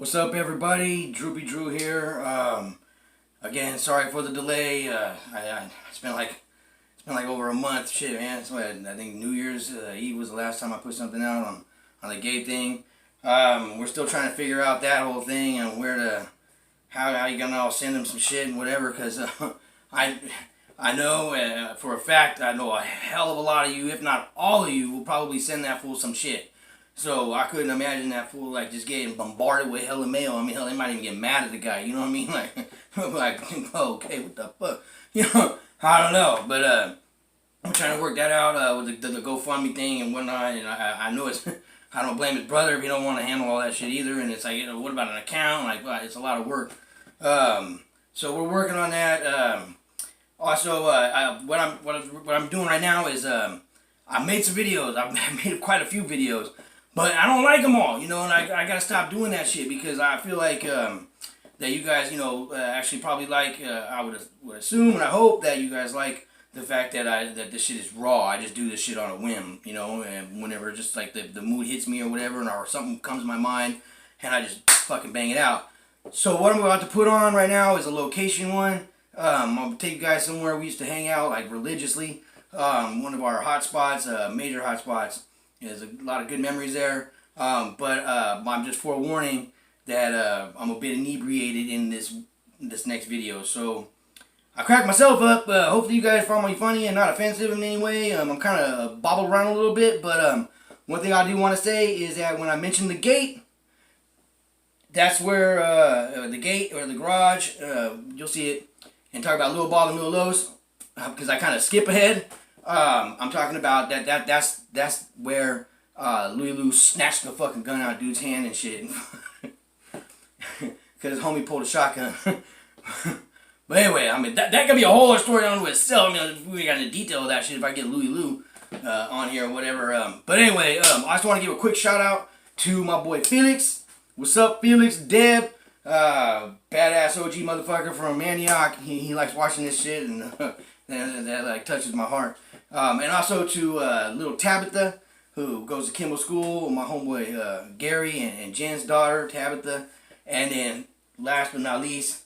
What's up, everybody? Droopy Drew here. Again, sorry for the delay. It's been like over a month. Shit, man. So I think New Year's Eve was the last time I put something out on the gay thing. We're still trying to figure out that whole thing and how you gonna all send them some shit and whatever. Cause I know for a fact I know a hell of a lot of you, if not all of you, will probably send that fool some shit. So I couldn't imagine that fool like just getting bombarded with hella mail. I mean, hell, they might even get mad at the guy. You know what I mean? Like, okay, what the fuck? You know, I don't know. But I'm trying to work that out with the GoFundMe thing and whatnot. And I know it's I don't blame his brother if he don't want to handle all that shit either. And it's like, you know, what about an account? Like, well, it's a lot of work. So we're working on that. Also, what I'm doing right now is I made some videos. I've made quite a few videos. But I don't like them all, you know, and I gotta stop doing that shit because I feel like that you guys, you know, actually probably like, I would assume and I hope that you guys like the fact that that this shit is raw. I just do this shit on a whim, you know, and whenever just like the mood hits me or whatever, or something comes to my mind, and I just fucking bang it out. So what I'm about to put on right now is a location one. I'm gonna take you guys somewhere we used to hang out like religiously. One of our hot spots, major hot spots. There's a lot of good memories there, but I'm just forewarning that I'm a bit inebriated in this next video. So I cracked myself up. Hopefully you guys find me funny and not offensive in any way. I'm kind of bobbled around a little bit, but one thing I do want to say is that when I mention the gate, that's where the gate or the garage, you'll see it, and talk about Lil Bob and Lil Los, because I kind of skip ahead. I'm talking about that's where Louie Lou snatched the fucking gun out of dude's hand and shit. Cause his homie pulled a shotgun. But anyway, I mean that could be a whole other story on itself. I mean, we got into detail of that shit if I get Louie Lou on here or whatever. But anyway, I just want to give a quick shout out to my boy Felix. What's up, Felix? Deb, badass OG motherfucker from Antioch. He likes watching this shit and that like touches my heart. And also to little Tabitha, who goes to Kimball School, my homeboy Gary and Jen's daughter, Tabitha. And then, last but not least,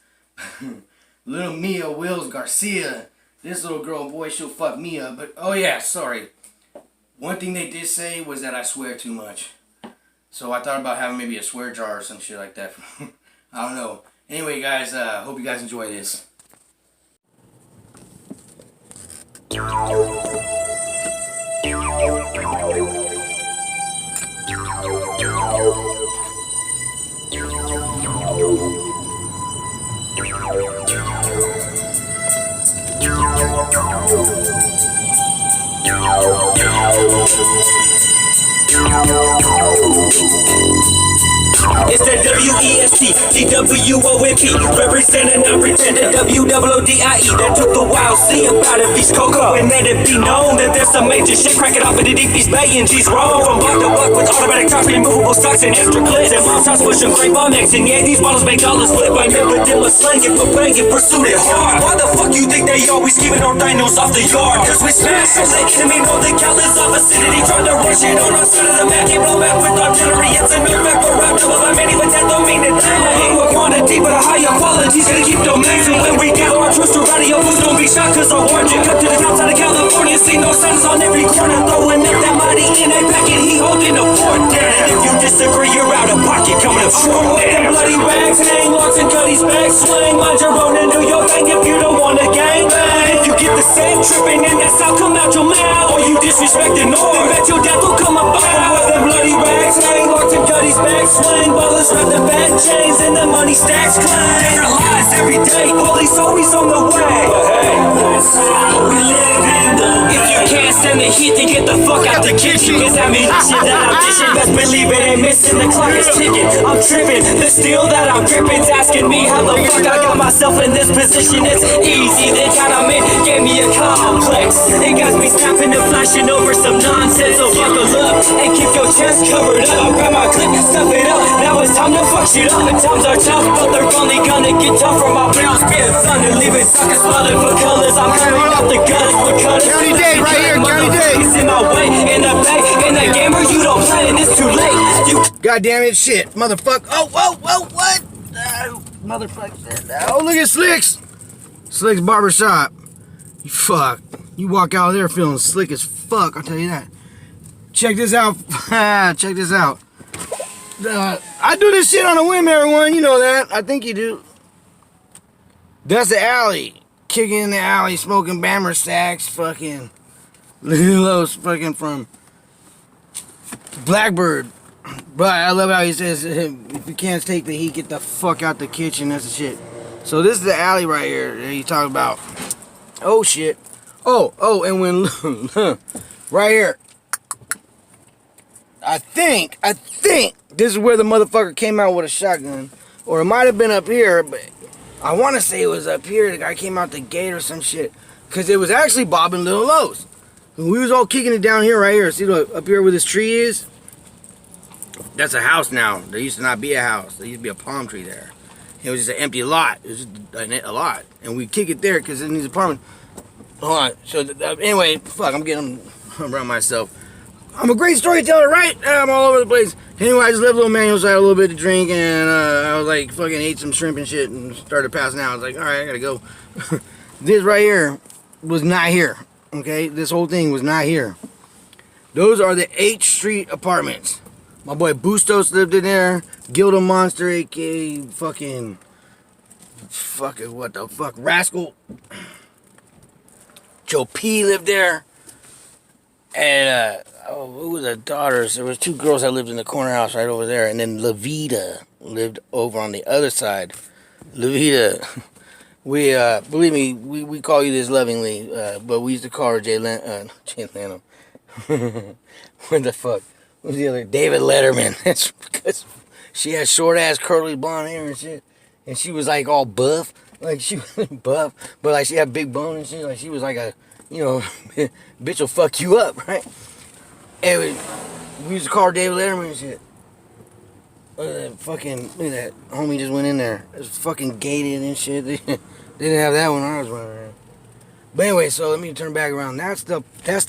little Mia Wills Garcia. This little girl, boy, she'll fuck me up. But, oh yeah, sorry. One thing they did say was that I swear too much. So I thought about having maybe a swear jar or some shit like that. I don't know. Anyway, guys, hope you guys enjoy this. It's that W-E-S-T-T-W-O-N-P, representing unpretending W-O-O-D-I-E, that took the wild sea about it, East Coco, and let it be known that there's some major shit cracking off in the deep East Bay and G's wrong. From block to block with automatic tops, removable stocks and extra clips, and mom's house pushing great bomb X, and yeah, these bottles make dollars flip. I never did my slanging, but banging, pursued it hard. Why the fuck you think they always keeping our dinos off the yard? Cause we smash, so the enemy know the callous of vicinity, trying to rush it on our side of the map, keep blow back with artillery, it's a new back for round double by many, but that don't mean a thing. I ain't with quantity, but a higher quality's gonna keep domains. And when we gather our troops to radio, fools don't be shot, cause I warned you. Cut to the outside of California, see no signs on every corner, throwing up that mighty in a packet, he holding a fort down. And if you disagree, you're out of pocket, coming up short. Them bloody rags, hang locks and cutties back, swing, mind your own and do your thing if you don't want a gang bang. But if you get the set tripping, and that's how come out your mouth, or you disrespecting all, then bet your death will come about. With them bloody rags, hang locks and cutties back, swing, ballers run the back chains and the money stacks climb. Different lies every day, police always on the way. But hey, that's how we live in the If you can't stand the heat, then get the fuck out the kitchen. Cause I mean, shit that I'm dishing, best believe it ain't missing, the clock is ticking. I'm tripping, the steel that I'm gripping's asking me how the fuck I got myself in this position. It's easy, they got them in, gave me a complex. It got me snapping and flashing over some nonsense. So buckle up and keep your chest covered up. I'll grab my clip, stuff it up, now it's time to fuck fuck shit up. And times are tough, but they're only gonna get tougher. My bills being thunder, leaving suckers smothered for colors. I'm coming out the gutters for cutters. County Day right here, County Day. It's in my way, in the bay, in the gamer, you don't play, and it's too late. You God damn it, shit, motherfucker. Oh, what? Motherfucker. Oh, look at Slick's. Slick's barbershop. You fuck. You walk out there feeling slick as fuck, I'll tell you that. Check this out. Check this out. I do this shit on a whim, everyone. You know that. I think you do. That's the alley. Kicking in the alley, smoking Bammer stacks, fucking Lilos, fucking from Blackbird. But I love how he says, if you can't take the heat, get the fuck out the kitchen. That's the shit. So this is the alley right here that you talk about. Oh shit. Oh, and when right here. I think this is where the motherfucker came out with a shotgun. Or it might have been up here, but I want to say it was up here. The guy came out the gate or some shit. Because it was actually Bob and Little Lowe's. We was all kicking it down here right here. See up here where this tree is? That's a house now. There used to not be a house. There used to be a palm tree there. It was just an empty lot. It was just a lot. And we kick it there because in these apartments. Hold on. So anyway, fuck, I'm getting around myself. I'm a great storyteller, right? I'm all over the place. Anyway, I just left little Manuel's side a little bit to drink, and I was like, fucking ate some shrimp and shit, and started passing out. I was like, all right, I gotta go. This right here was not here. Okay, this whole thing was not here. Those are the 8th Street apartments. My boy Bustos lived in there. Gilda Monster, aka fucking what the fuck, Rascal. Joe P lived there. And who were the daughters? There was 2 girls that lived in the corner house right over there, and then Levita lived over on the other side. Levita, we believe me, we call you this lovingly, but we used to call her Jay Lanham. What the fuck? What was the other? David Letterman. That's because she had short ass curly blonde hair and shit, and she was like all buff, like she was buff, but like she had big bone and shit. Like she was like a, you know, bitch will fuck you up, right? And we used to call her David Letterman and shit. Look at that homie just went in there. It was fucking gated and shit. They didn't have that when I was running around. But anyway, so let me turn back around. That's the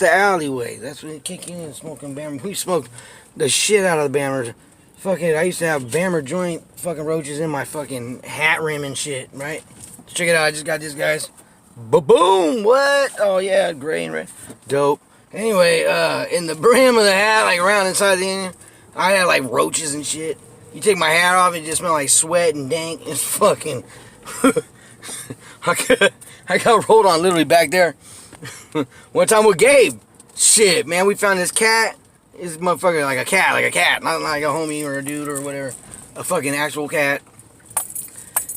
alleyway. That's when you kick in and smoking Bammer. We smoked the shit out of the Bammers. Fucking, I used to have Bammer joint fucking roaches in my fucking hat rim and shit, right? Check it out. I just got this, guys. Ba-boom! What? Oh, yeah, gray and red. Dope. Anyway, in the brim of the hat, like around inside the engine, I had like roaches and shit. You take my hat off, it just smelled like sweat and dank. It's fucking... I got rolled on literally back there. One time with Gabe. Shit, man, we found this cat. This motherfucker like a cat. Not like a homie or a dude or whatever. A fucking actual cat.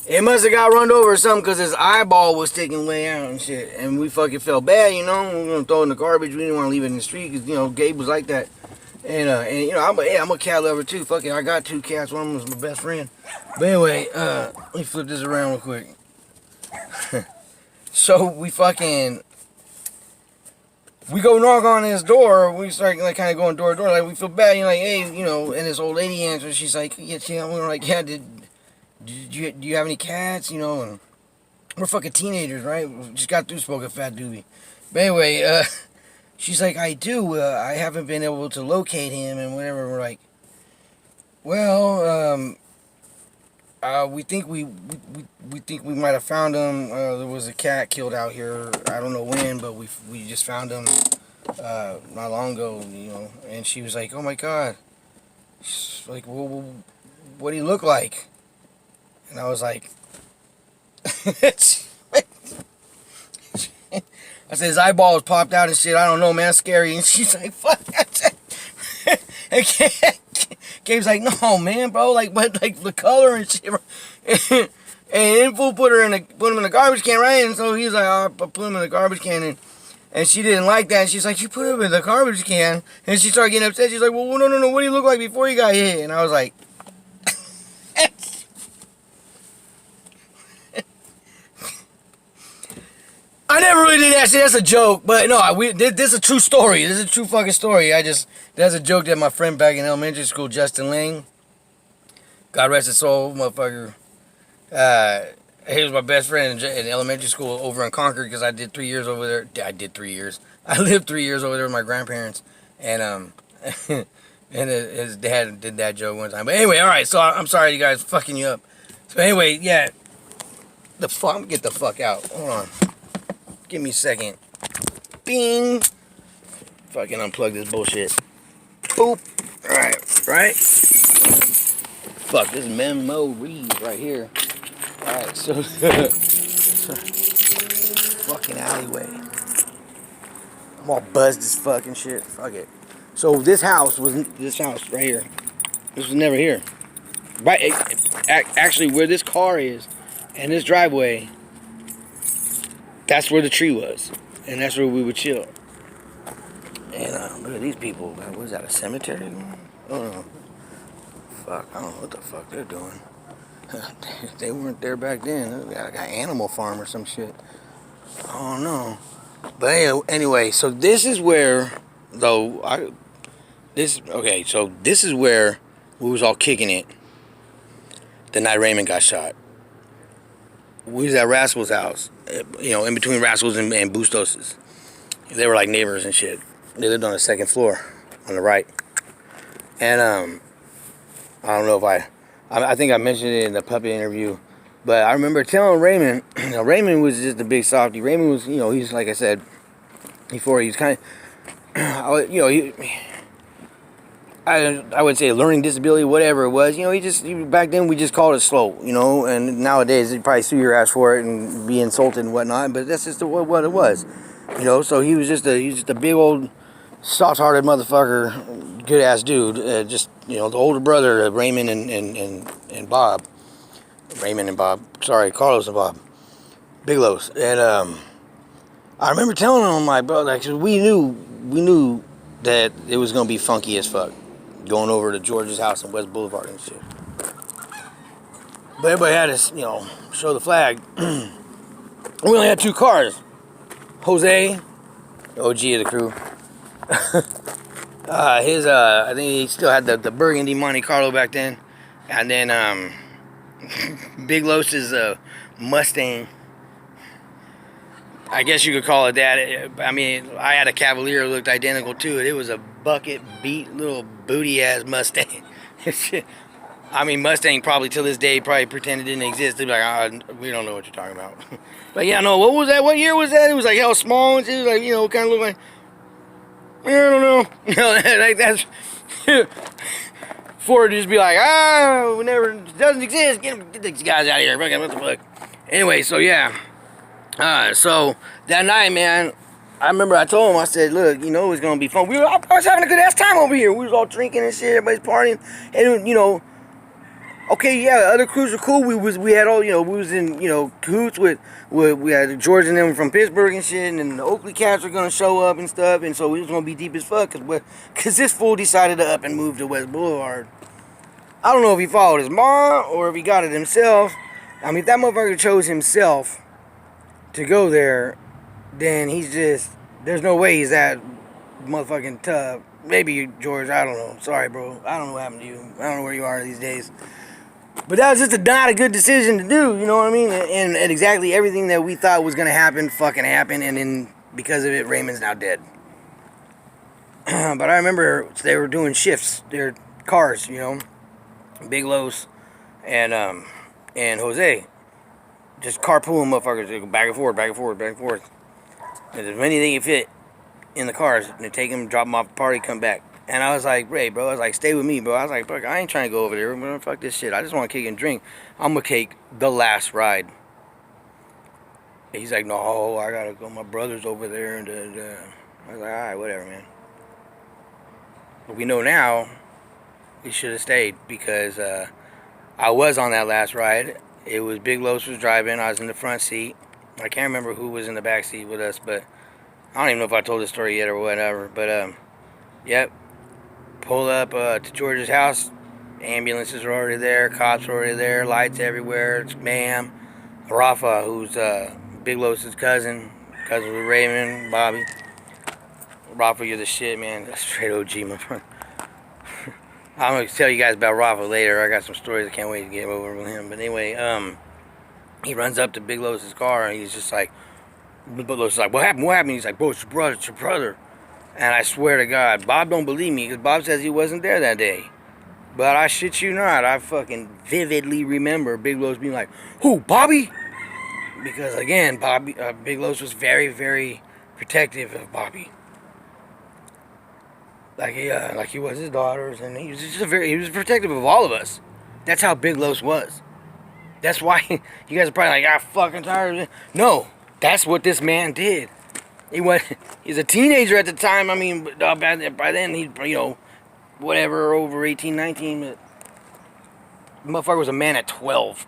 It must have got run over or something because his eyeball was sticking way out and shit. And we fucking felt bad, you know. We were going to throw it in the garbage. We didn't want to leave it in the street because, you know, Gabe was like that. And you know, I'm a cat lover too. Fuck it, I got 2 cats. One of them was my best friend. But anyway, let me flip this around real quick. So we go knock on his door. We start like kind of going door to door, like we feel bad. You're like, hey, you know, and this old lady answers. She's like, yeah, we were like, yeah, do you have any cats? You know, and we're fucking teenagers, right? We just got through smoking Fat Doobie. But anyway, she's like, I do. I haven't been able to locate him and whatever. We're like, well, we think we might have found him. There was a cat killed out here. I don't know when, but we just found him not long ago, you know. And she was like, "Oh my God!" She's like, "Well, what do he look like?" And I was like, I said his eyeballs popped out and shit. I don't know, man, scary. And she's like, "Fuck." Gabe's like, no, man, bro, like, but like the color and shit. And then fool put him in the garbage can, right? And so he was like, oh, I put him in the garbage can, and she didn't like that. And she's like, you put him in the garbage can, and she started getting upset. She's like, well, no, what do you look like before you got hit? And I was like, I never really did that shit. That's a joke. But no, this is a true story. This is a true fucking story. That's a joke that my friend back in elementary school, Justin Lang, God rest his soul, motherfucker. He was my best friend in elementary school over in Concord because I did 3 years over there. I did 3 years. I lived 3 years over there with my grandparents, and and his dad did that joke one time. But anyway, all right. So I'm sorry, you guys, fucking you up. So anyway, yeah. The fuck, I'm gonna get the fuck out. Hold on. Give me a second. Bing. Fucking unplug this bullshit. Boop. All right, right. Fuck, this memories right here. All right, so fucking alleyway. I'm all buzzed as fucking shit. Fuck it. So this house right here. This was never here. Right, actually, where this car is and this driveway, that's where the tree was, and that's where we would chill. And look at these people. Man, what is that? A cemetery? I don't know. Fuck, I don't know what the fuck they're doing. They weren't there back then. They got like an animal farm or some shit. I don't know. But anyway, so this is where, so this is where we was all kicking it the night Raymond got shot. We was at Rascal's house, in between Rascal's and Bustos's. They were like neighbors and shit. They lived on the second floor on the right. And I don't know if I think I mentioned it in the puppy interview, but I remember telling Raymond, Raymond was just a big softy. Raymond was, he's like I said before, he's kind of, I would say a learning disability, whatever it was. Back then we just called it slow, and nowadays they'd probably sue your ass for it and be insulted and whatnot, but that's just what it was, so he was just a big old soft-hearted motherfucker, good-ass dude, the older brother of Raymond and Bob. Raymond and Bob, sorry, Carlos and Bob. Bigelow's. And I remember telling him, my brother, like, we knew that it was going to be funky as fuck, going over to George's house on West Boulevard and shit. But everybody had to, show the flag. We only had 2 cars. Jose, the OG of the crew. I think he still had the burgundy Monte Carlo back then, and then Big Los's Mustang. I guess you could call it that. I mean, I had a Cavalier that looked identical to it. It was a bucket beat little booty ass Mustang. I mean, Mustang probably till this day probably pretended it didn't exist. They'd be like, we don't know what you're talking about. But yeah, no, what was that? What year was that? It was like hell small and shit. Like, kind of looked like, I don't know. Like that's Ford just be like, it doesn't exist. Get these guys out of here. What the fuck? Anyway, so yeah. So that night, man, I remember I told him, I said, look, it's gonna be fun. I was having a good ass time over here. We was all drinking and shit, everybody's partying, and okay, yeah, other crews were cool. We had all, we was in, cahoots with we had George and them from Pittsburgh and shit, and then the Oakley cats were gonna show up and stuff, and so we was gonna be deep as fuck, cause this fool decided to up and move to West Boulevard. I don't know if he followed his mom or if he got it himself. I mean, if that motherfucker chose himself to go there, then there's no way he's that motherfucking tough. Maybe George, I don't know. Sorry, bro. I don't know what happened to you. I don't know where you are these days. But that was just not a good decision to do, you know what I mean? And exactly everything that we thought was going to happen fucking happened, and then because of it, Raymond's now dead. But I remember they were doing shifts. Their cars, Big Los and Jose. Just carpooling motherfuckers. They go back and forth, back and forth, back and forth. And as many they can fit in the cars. And they take them, drop them off the party, come back. And I was like, Ray, bro, I was like, stay with me, bro. I was like, fuck, I ain't trying to go over there. Man, fuck this shit. I just want to kick and drink. I'm going to take the last ride. And he's like, no, I got to go. My brother's over there. And I was like, all right, whatever, man. But we know now we should have stayed because I was on that last ride. It was Big Los was driving. I was in the front seat. I can't remember who was in the back seat with us, but I don't even know if I told the story yet or whatever. But, yep. Pull up to George's house. Ambulances are already there. Cops are already there. Lights everywhere. It's mayhem. Rafa, who's Big Los's cousin with Raymond, Bobby. Rafa, you're the shit, man. That's straight OG, my friend. I'm gonna tell you guys about Rafa later. I got some stories. I can't wait to get over with him. But anyway, he runs up to Big Lo's car and he's just like, Big Lo's like, what happened? What happened? He's like, bro, it's your brother. It's your brother. And I swear to God, Bob don't believe me because Bob says he wasn't there that day. But I shit you not, I fucking vividly remember Big Lo's being like, who, Bobby? Because again, Big Lo's was very, very protective of Bobby. Like he was his daughters, and he was protective of all of us. That's how Big Lo's was. That's why you guys are probably like, I'm fucking tired of it. No, that's what this man did. He's a teenager at the time. I mean, by then he, whatever, over 18, 19. But the motherfucker was a man at 12.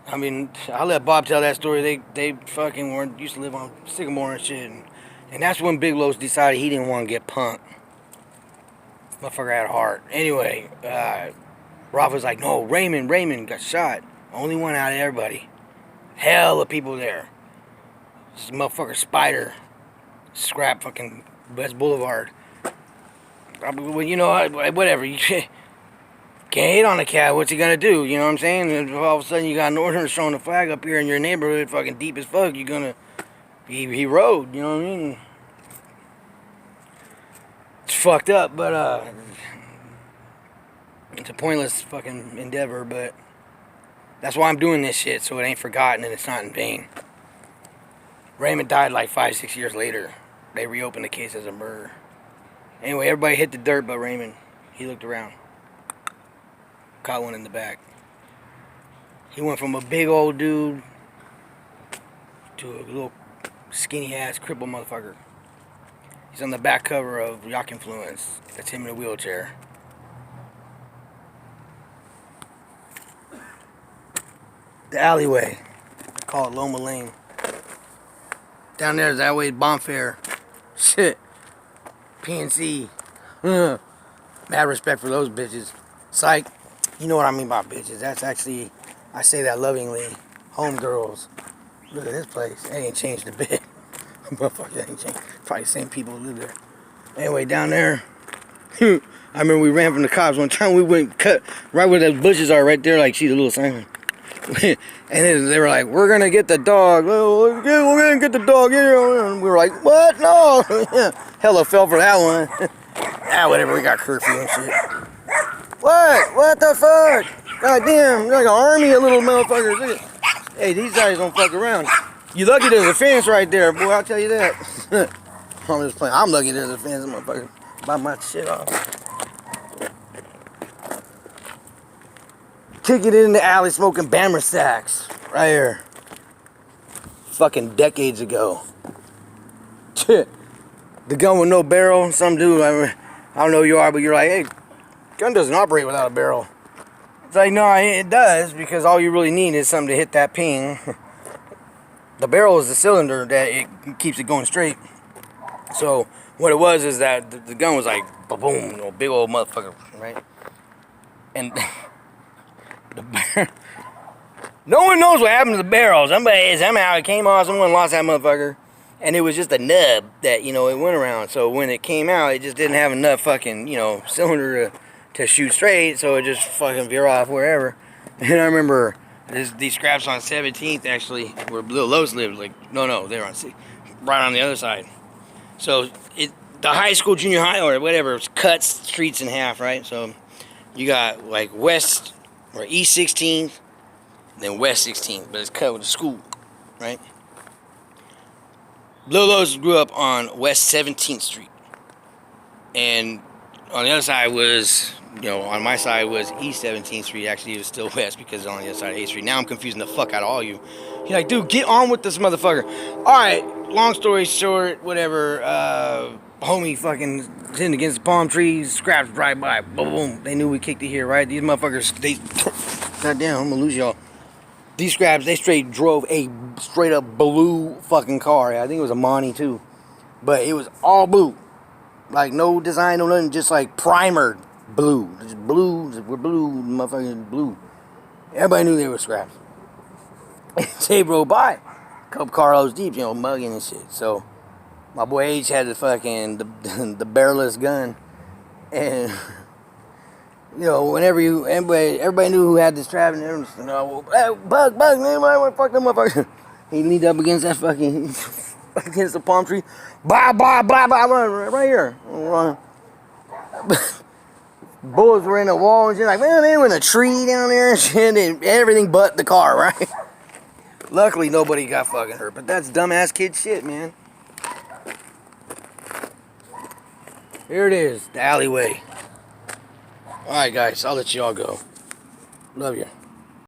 I mean, I'll let Bob tell that story. They fucking used to live on Sycamore and shit. And that's when Big Los decided he didn't want to get punked. Motherfucker had a heart. Anyway, Rafa's like, no, Raymond got shot. Only one out of everybody. Hell of people there. This motherfucker Spider. Scrap fucking West Boulevard. Well, whatever. You can't hate on a cat. What's he gonna do? You know what I'm saying? If all of a sudden you got Northern showing a flag up here in your neighborhood, fucking deep as fuck, you're gonna... He rode, you know what I mean? It's fucked up, but, it's a pointless fucking endeavor, but that's why I'm doing this shit, so it ain't forgotten and it's not in vain. Raymond died like 5-6 years later. They reopened the case as a murder. Anyway, everybody hit the dirt but Raymond. He looked around. Caught one in the back. He went from a big old dude to a little skinny ass crippled motherfucker. He's on the back cover of Yacht Influence. That's him in a wheelchair. The alleyway. Call it Loma Lane. Down there's Alleyway Bonfair. Shit. PNC. Mad respect for those bitches. Psych. You know what I mean by bitches. That's actually, I say that lovingly. Homegirls. Look at this place. It ain't changed a bit. Motherfucker, that ain't changed. Probably the same people who live there. Anyway, down there. I remember we ran from the cops one time. We went cut right where those bushes are right there. Like, see the little sign. And then they were like, we're gonna get the dog. We're gonna get the dog. And we were like, what? No. Hella fell for that one. Whatever. We got curfew and shit. What the fuck? God damn, like an army of little motherfuckers. Hey, these guys don't fuck around. You lucky there's a fence right there, boy, I'll tell you that. I'm just playing. I'm lucky there's a fence, motherfucker. Buy my shit off. Kicking it in the alley smoking Bammer sacks. Right here. Fucking decades ago. The gun with no barrel. Some dude, I don't know who you are, but you're like, hey, gun doesn't operate without a barrel. It's like, no, it does, because all you really need is something to hit that ping. The barrel is the cylinder that it keeps it going straight. So what it was is that the gun was like, boom, a big old motherfucker, right? And no one knows what happened to the barrel. Somehow it came off, someone lost that motherfucker. And it was just a nub that, it went around. So when it came out, it just didn't have enough fucking, cylinder to shoot straight. So it just fucking veer off wherever. And I remember these scraps on 17th, actually, where Lil Los lived. Like, no, they were on right on the other side. So the high school, junior high, or whatever, cuts streets in half, right? So you got like west or east 16th, then west 16th, but it's cut with a school, right? Lil Los grew up on West 17th Street. And on the other side was, on my side was East 17th Street. Actually, it was still West because it's on the other side of 8th Street. Now I'm confusing the fuck out of all you. You're like, dude, get on with this motherfucker. Alright, long story short, whatever. Homie fucking sitting against the palm trees, scraps right by. Boom, boom. They knew we kicked it here, right? These motherfuckers, goddamn, I'm gonna lose y'all. These scraps, they straight drove a straight up blue fucking car. I think it was a Monty too. But it was all blue. Like no design, no nothing, just like primered blue. Just blue, we're blue, motherfucking blue. Everybody knew they were scraps. They rode by. Couple carloads deep, mugging and shit. So my boy H had the fucking the barrelless gun. And you know, whenever everybody knew who had this trap, and everyone was, you know, hey, bug, man, fuck them motherfuckers. He leaned up against that fucking, against the palm tree, blah, right here. Bullets were in the wall and shit, like, man, they were in a tree down there and shit, and everything but the car, right? Luckily, nobody got fucking hurt, but that's dumbass kid shit, man. Here it is, the alleyway. Alright, guys, I'll let y'all go. Love you.